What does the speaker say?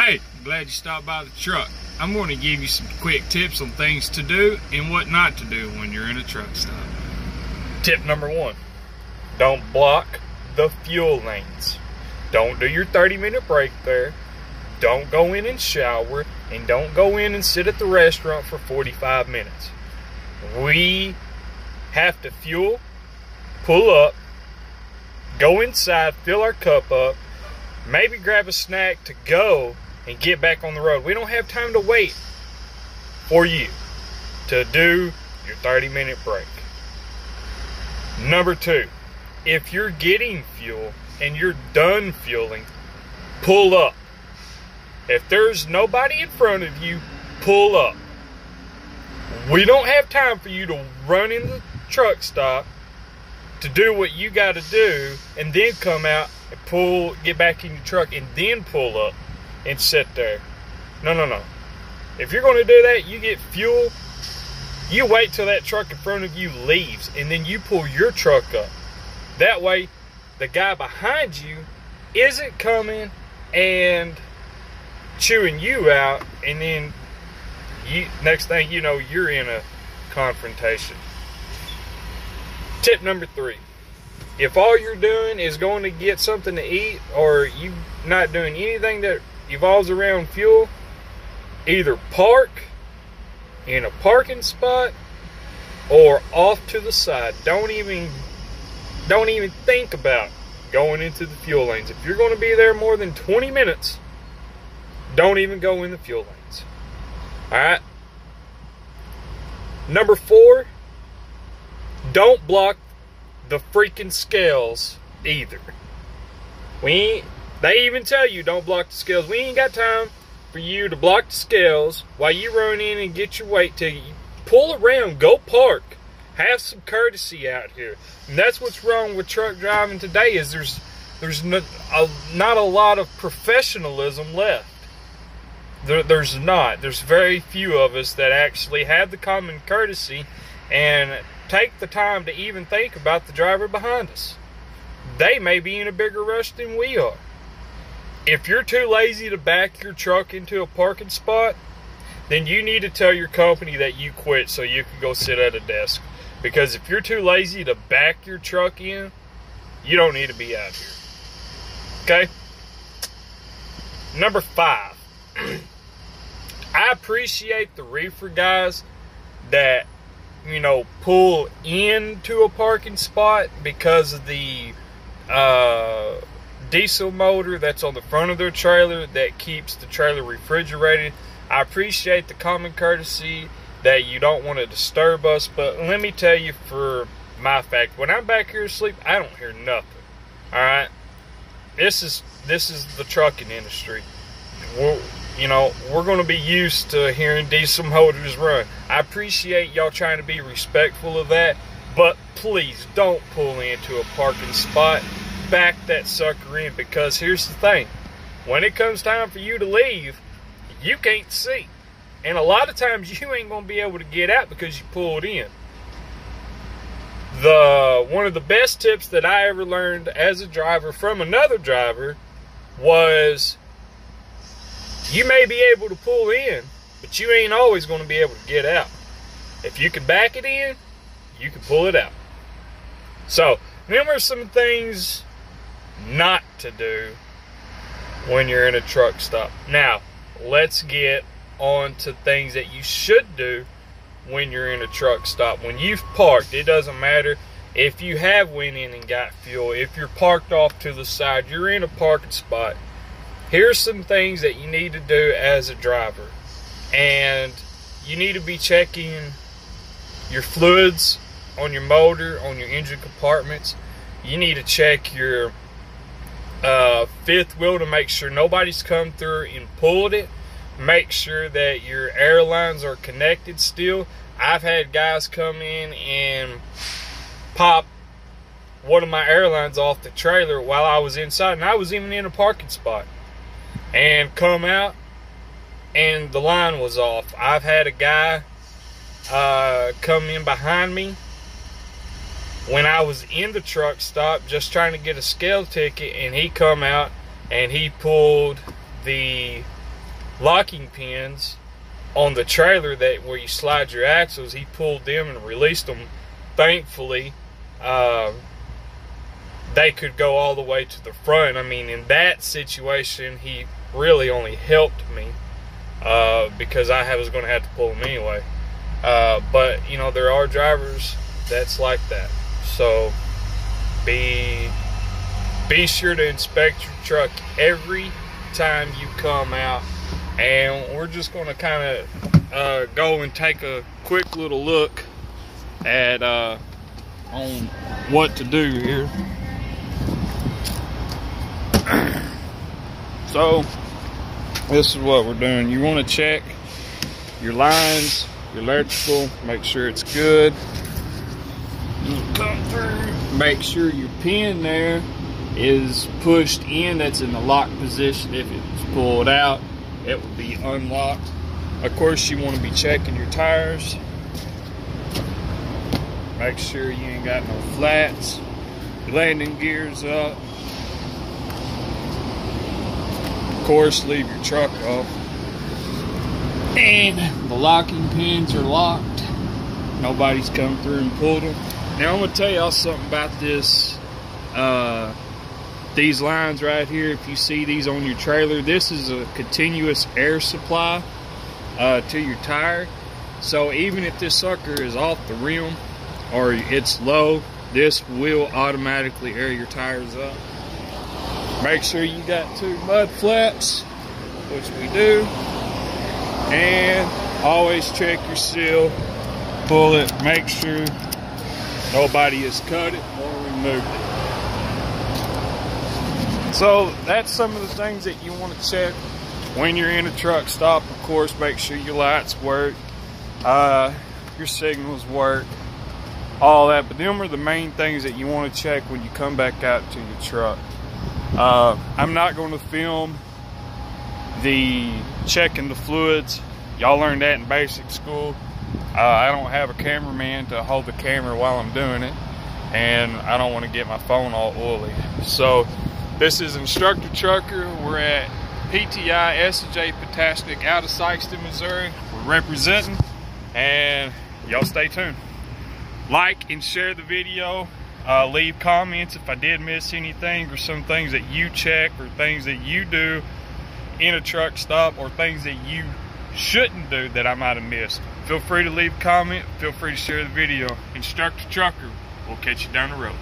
Hey, glad you stopped by the truck. I'm going to give you some quick tips on things to do and what not to do when you're in a truck stop. Tip number 1, don't block the fuel lanes. Don't do your 30-minute break there. Don't go in and shower, and don't go in and sit at the restaurant for 45 minutes. We have to fuel, pull up, go inside, fill our cup up, maybe grab a snack to go and get back on the road. We don't have time to wait for you to do your 30-minute break. Number 2, if you're getting fuel and you're done fueling, pull up. If there's nobody in front of you, pull up. We don't have time for you to run in the truck stop to do what you got to do and then come out and get back in your truck and then pull up and sit there. No. If you're going to do that, you get fuel, you wait till that truck in front of you leaves, and then you pull your truck up. That way, the guy behind you isn't coming and chewing you out, and then next thing you know, you're in a confrontation. Tip number 3. If all you're doing is going to get something to eat, or you're not doing anything that evolves around fuel, either park in a parking spot or off to the side. Don't even think about going into the fuel lanes. If you're going to be there more than 20 minutes, don't even go in the fuel lanes. Alright? Number 4, don't block the freaking scales either. They even tell you don't block the scales. We ain't got time for you to block the scales while you run in and get your weight ticket. You pull around, go park. Have some courtesy out here. And that's what's wrong with truck driving today, is there's not a lot of professionalism left. There's not. There's very few of us that actually have the common courtesy and take the time to even think about the driver behind us. They may be in a bigger rush than we are. If you're too lazy to back your truck into a parking spot, then you need to tell your company that you quit so you can go sit at a desk. Because if you're too lazy to back your truck in, you don't need to be out here. Okay? Number 5. I appreciate the reefer guys that, pull into a parking spot because of the diesel motor that's on the front of their trailer that keeps the trailer refrigerated. I appreciate the common courtesy that you don't want to disturb us, but let me tell you for my fact, when I'm back here asleep, I don't hear nothing. Alright? This is the trucking industry. We're going to be used to hearing diesel motors run. I appreciate y'all trying to be respectful of that, but please don't pull into a parking spot. Back that sucker in, because here's the thing. When it comes time for you to leave, you can't see. And a lot of times you ain't going to be able to get out because you pulled in. One of the best tips that I ever learned as a driver from another driver was, you may be able to pull in, but you ain't always going to be able to get out. If you can back it in, you can pull it out. So, them are some things not to do when you're in a truck stop. Now, let's get on to things that you should do when you're in a truck stop. When you've parked, it doesn't matter if you have went in and got fuel. If you're parked off to the side, you're in a parking spot. Here's some things that you need to do as a driver. And you need to be checking your fluids on your motor, on your engine compartments. You need to check your fifth wheel to make sure nobody's come through and pulled it. Make sure that your air lines are connected still. I've had guys come in and pop one of my air lines off the trailer while I was inside, and I was even in a parking spot, and come out and the line was off. I've had a guy come in behind me when I was in the truck stop just trying to get a scale ticket, and he come out and he pulled the locking pins on the trailer that where you slide your axles. He pulled them and released them. Thankfully, they could go all the way to the front. I mean, in that situation, he really only helped me because I was going to have to pull them anyway. But, you know, there are drivers that's like that. So be sure to inspect your truck every time you come out. And we're just going to kind of go and take a quick little look at on what to do here. So this is what we're doing. You want to check your lines, your electrical, make sure it's good. Come through. Make sure your pin there is pushed in, that's in the lock position. If it's pulled out, it will be unlocked. Of course, you want to be checking your tires. Make sure you ain't got no flats. Your landing gear's up. Of course, leave your truck off. And the locking pins are locked. Nobody's come through and pulled them. Now I'm going to tell y'all something about this. These lines right here, if you see these on your trailer, this is a continuous air supply to your tire. So even if this sucker is off the rim or it's low, this will automatically air your tires up. Make sure you got 2 mud flaps, which we do. And always check your seal, pull it, make sure nobody has cut it or removed it. So that's some of the things that you want to check when you're in a truck stop. Of course, make sure your lights work, your signals work, all that. But them are the main things that you want to check when you come back out to your truck. I'm not going to film the checking the fluids. Y'all learned that in basic school. I don't have a cameraman to hold the camera while I'm doing it, and I don't want to get my phone all oily. So this is Instructor Trucker. We're at PTI S&J Potasnik out of Sikeston, Missouri. We're representing, and y'all stay tuned. Like and share the video. Leave comments if I did miss anything, or some things that you check, or things that you do in a truck stop, or things that you shouldn't do that I might have missed. Feel free to leave a comment. Feel free to share the video. Instructor Trucker. We'll catch you down the road.